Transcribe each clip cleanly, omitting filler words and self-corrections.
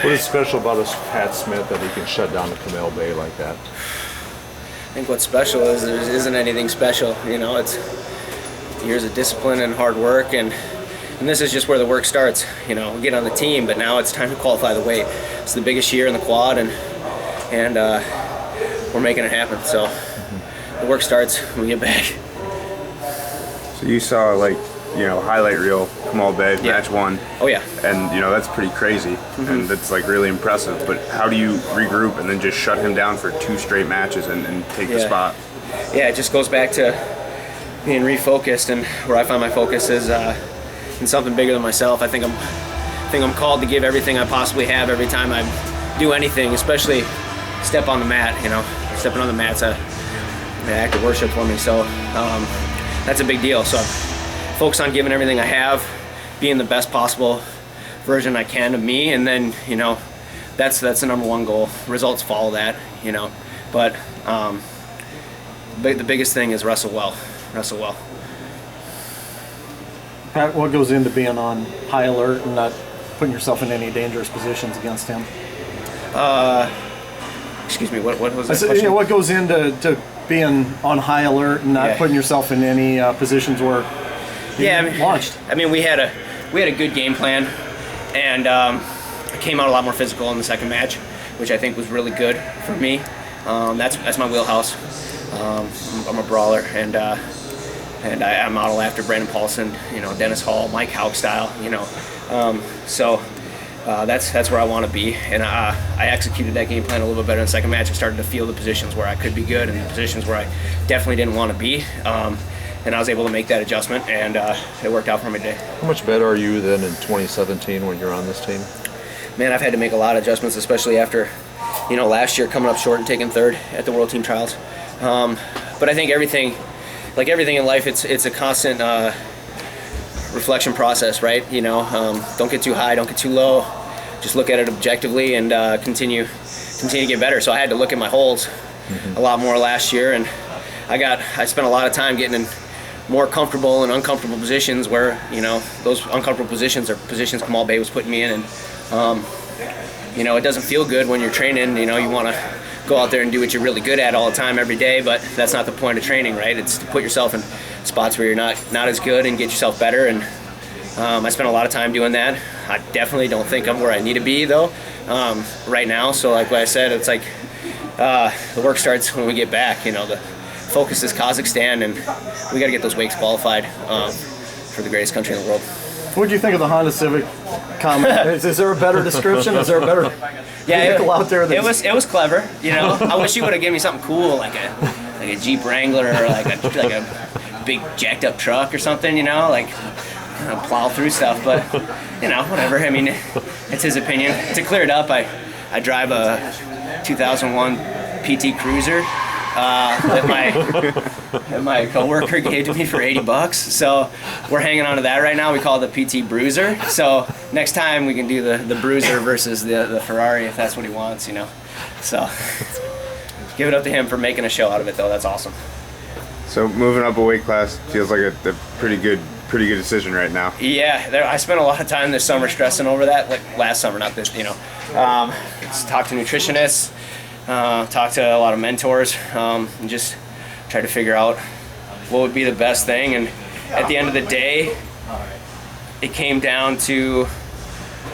What is special about us, Pat Smith, that he can shut down the Camille Bay like that? I think what's special is there isn't anything special. It's years of discipline and hard work, and this is just where the work starts. We get on the team, but now it's time to qualify the weight. It's the biggest year in the quad, and we're making it happen. So the work starts when we get back. So you saw highlight reel, Kamal Bay, match 1. Oh yeah. And that's pretty crazy, and that's really impressive. But how do you regroup and then just shut him down for 2 straight matches and take the spot? Yeah, it just goes back to being refocused, and where I find my focus is in something bigger than myself. I think I'm called to give everything I possibly have every time I do anything, especially step on the mat. Stepping on the mat's an act of worship for me. So that's a big deal. So focus on giving everything I have, being the best possible version I can of me, and then that's the number one goal. Results follow that, but the biggest thing is wrestle well. Pat, what goes into being on high alert and not putting yourself in any dangerous positions against him? Excuse me, what was that question? What goes into being on high alert and not putting yourself in any positions where launched? We had a good game plan, and I came out a lot more physical in the second match, which I think was really good for me. That's my wheelhouse. I'm a brawler, and I model after Brandon Paulson, Dennis Hall, Mike Hauk style, So that's where I want to be, and I executed that game plan a little bit better in the second match. I started to feel the positions where I could be good and the positions where I definitely didn't want to be. And I was able to make that adjustment, and it worked out for me today. How much better are you than in 2017 when you're on this team? Man, I've had to make a lot of adjustments, especially after, last year coming up short and taking third at the World Team Trials. But I think everything in life, it's a constant reflection process, right? Don't get too high, don't get too low. Just look at it objectively and continue to get better. So I had to look at my holds a lot more last year, and I spent a lot of time getting in more comfortable and uncomfortable positions where, those uncomfortable positions are positions Kamal Bay was putting me in. And, it doesn't feel good when you're training. You want to go out there and do what you're really good at all the time, every day, but that's not the point of training, right? It's to put yourself in spots where you're not as good and get yourself better. And I spent a lot of time doing that. I definitely don't think I'm where I need to be, though, right now. So like what I said, it's like the work starts when we get back. The focus is Kazakhstan, and we got to get those weights qualified for the greatest country in the world. What do you think of the Honda Civic comment? is there a better description? Is there a better vehicle out there? It was clever. I wish you would have given me something cool, like a Jeep Wrangler or like a big jacked up truck or something. Plow through stuff. But whatever. It's his opinion. To clear it up, I drive a 2001 PT Cruiser that my coworker gave to me for $80. So we're hanging on to that right now. We call it the PT Bruiser. So next time we can do the Bruiser versus the Ferrari if that's what he wants, So give it up to him for making a show out of it, though. That's awesome. So moving up a weight class feels like a pretty good decision right now. Yeah, I spent a lot of time this summer stressing over that. Like last summer, not this. Just talk to nutritionists. Talked to a lot of mentors, and just tried to figure out what would be the best thing. And at the end of the day, it came down to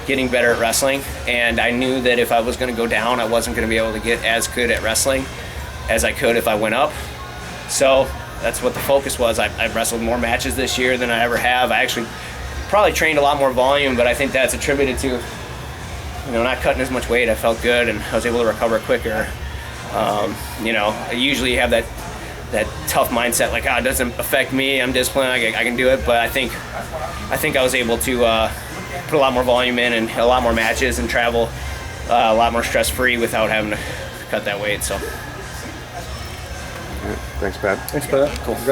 getting better at wrestling. And I knew that if I was going to go down, I wasn't going to be able to get as good at wrestling as I could if I went up. So that's what the focus was. I wrestled more matches this year than I ever have. I actually probably trained a lot more volume, but I think that's attributed to not cutting as much weight. I felt good, and I was able to recover quicker. I usually have that tough mindset, like, it doesn't affect me. I'm disciplined. I can do it. But I think I was able to put a lot more volume in and a lot more matches and travel a lot more stress-free without having to cut that weight. So. Thanks, Pat. Thanks, Pat. Cool. Congrats.